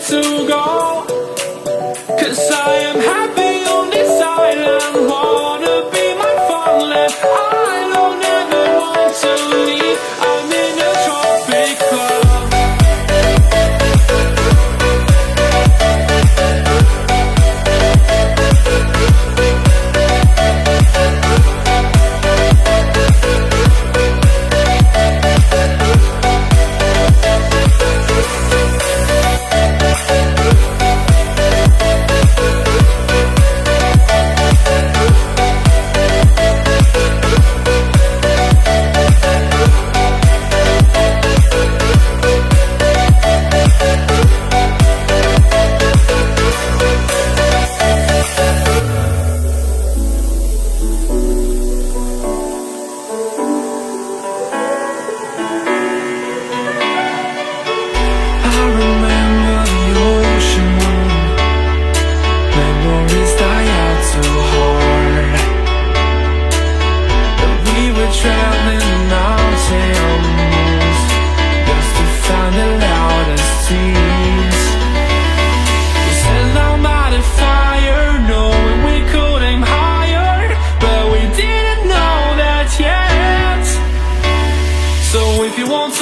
to go. 'Cause I am happy on this island. Wanna be my farmland. I don't ever want to leave. I'm in a tropic club.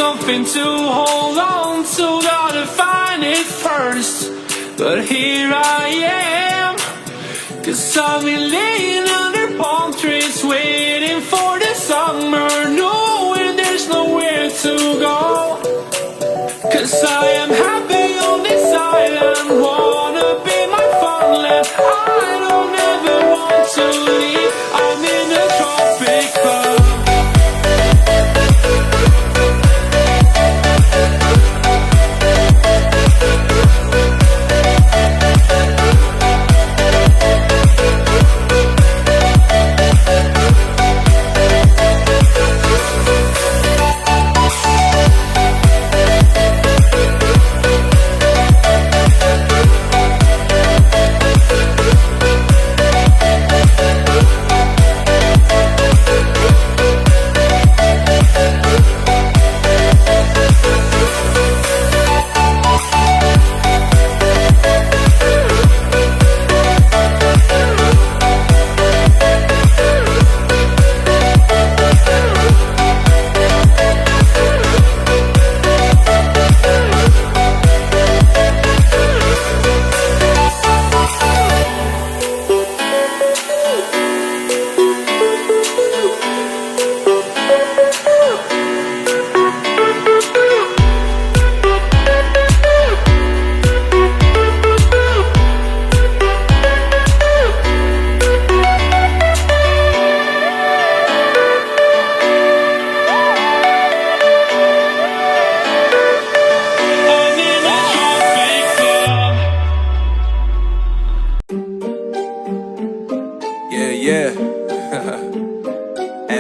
Something to hold on to, gotta find it first. But here I am, 'cause I've been laying under palm trees, waiting for the summer, knowing there's nowhere to go. 'Cause I am happy on this island, wanna be my farmland. I don't ever want to leave, I'm in a tropic club.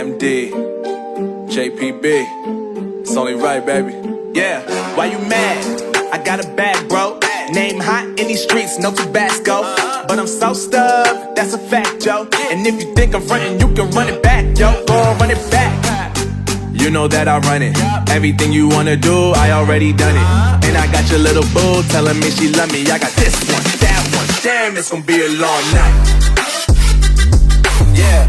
MD, JPB, it's only right, baby. Yeah, why you mad? I got a bag, bro. Name hot in these streets, no Tabasco. But I'm so stubbed, that's a fact, yo. And if you think I'm frontin', you can run it back, yo. Go on, run it back. You know that I run it. Everything you wanna do, I already done it. And I got your little boo telling me she love me. I got this one, that one. Damn, it's gonna be a long night. Yeah.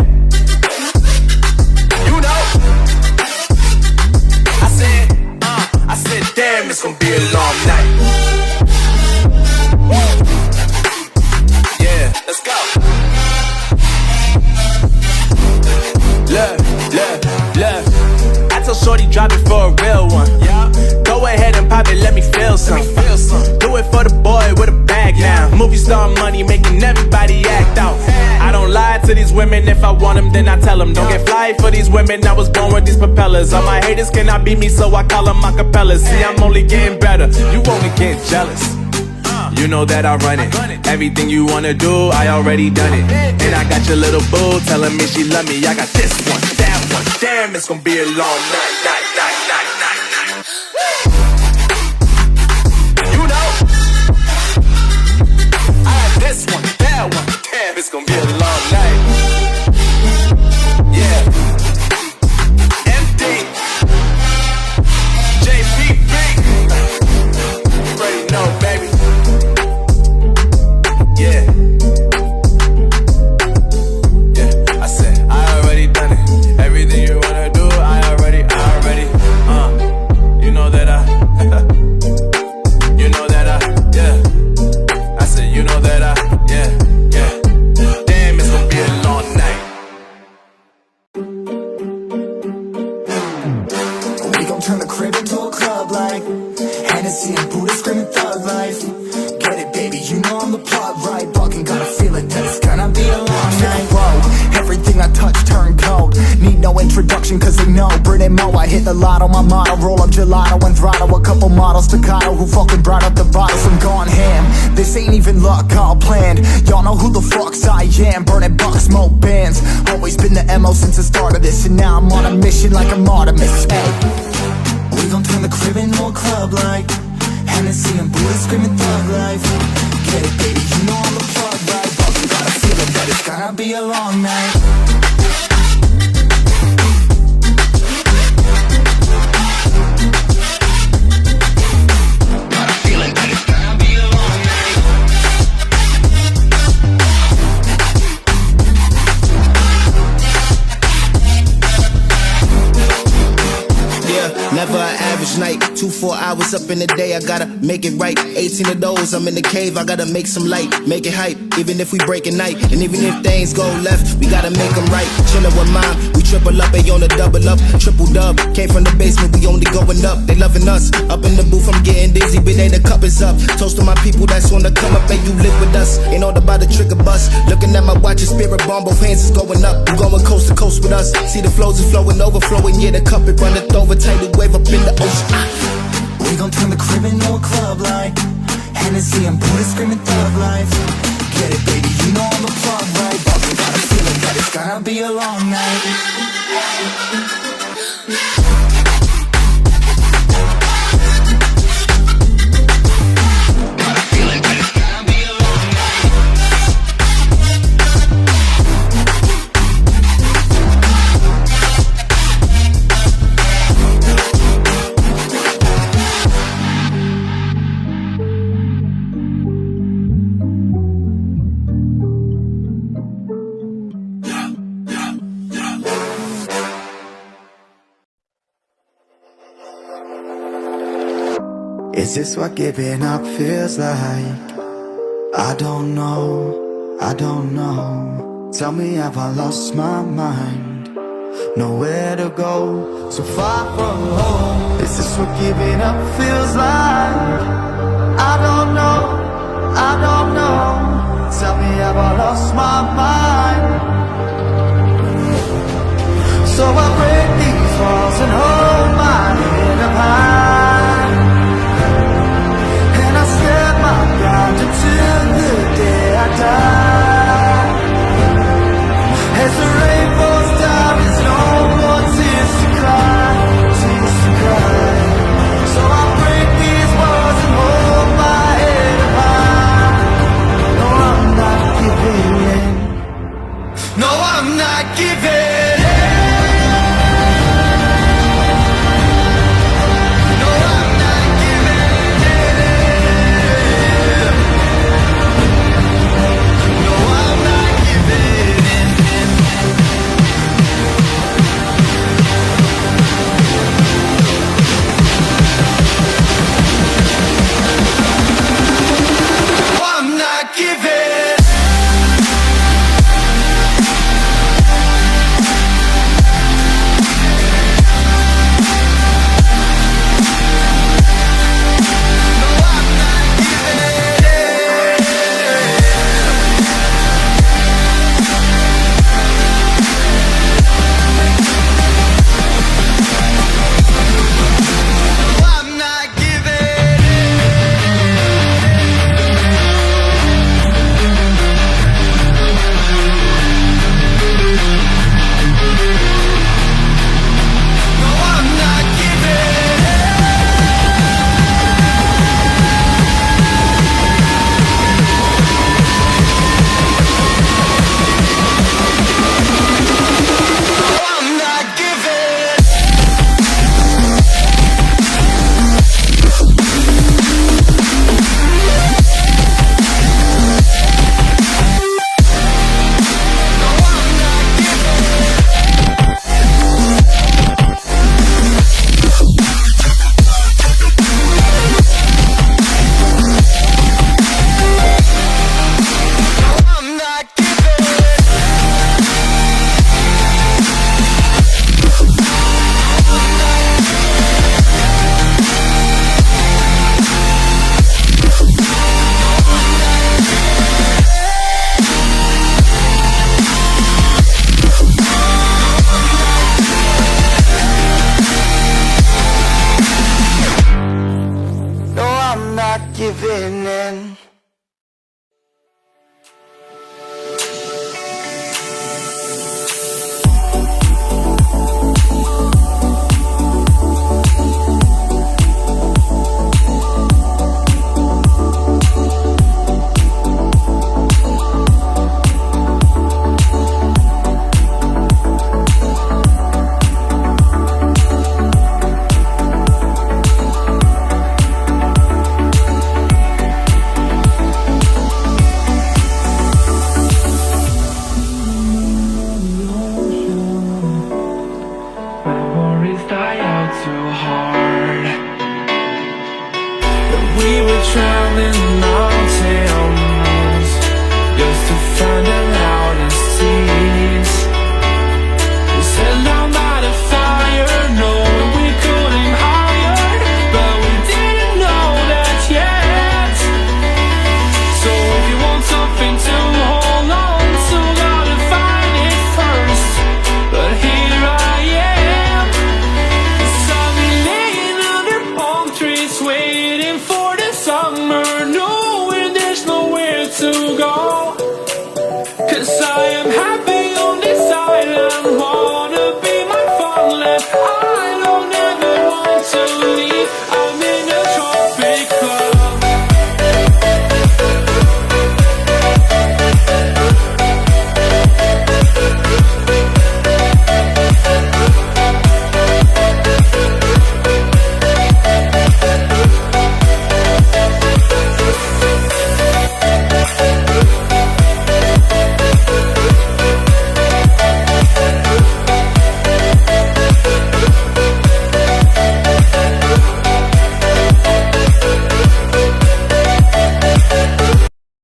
You know. I said, damn, it's gonna be a long night. Yeah, let's go. Look. I told Shorty drop it for a real one. Yeah. Go ahead and pop it, let me feel some. Do it for the boy with a bag now. Movie star money making everybody act out. I don't lie to these women, if I want them then I tell them. Don't get fly for these women, I was born with these propellers. All my haters cannot beat me, so I call them acapellas. See, I'm only getting better, you only get jealous. You know that I run it. Everything you wanna do, I already done it. And I got your little boo telling me she love me. I got this one, that one. Damn, it's gonna be a long night. You know, I got this one, that one. Damn, it's gonna be a long night. Yeah. MD, JPB. You already know, baby. no introduction cause they know Brit and Mo, I hit the lotto, my motto roll up gelato and throttle a couple models staccato who fucking brought up the bottles. I'm gone ham, this ain't even luck, all planned. Y'all know who the fucks I am, burning bucks, smoke bands. Always been the MO since the start of this, and now I'm on a mission like I'm Artemis. Hey, we gon' turn the crib into a club like Hennessy and Buddha screaming thug life. Get it, baby, you know I'm the plug, right? But we got a feeling that it's gonna be a long night. Never an average night, 2-4 hours up in the day, I gotta make it right. 18 of those, I'm in the cave, I gotta make some light, make it hype, even if we break a night. And even if things go left, we gotta make them right. Chillin' with mom, we triple up, they on the double up, triple dub. Came from the basement, we only going up, they loving us. Up in the booth, I'm getting dizzy, but they the cup is up. Toast to my people that's on the come up, and you live with us. Ain't all about the trigger bus. Looking at my watch, your spirit bomb, both hands is going up. You going coast to coast with us. See the flows is flowing, overflowing, yeah, the cup it runneth over, tidal wave up in the ocean. We gon' turn the crib into a club like Hennessy and Buddha screaming thug life. Get it, baby, you know I'm the plug, right? But we got a feeling that it's gonna be a long night. Is this what giving up feels like? I don't know, I don't know. Tell me, have I lost my mind? Nowhere to go, so far from home. Is this what giving up feels like? I don't know, I don't know. Tell me, have I lost my mind? So I break these walls and hold my head up high. Step my ground until the day I die. As the rain falls down, there's no more tears to cry, tears to cry. So I break these walls and hold my head up high. No, I'm not giving in. No, I'm not giving in. nothing to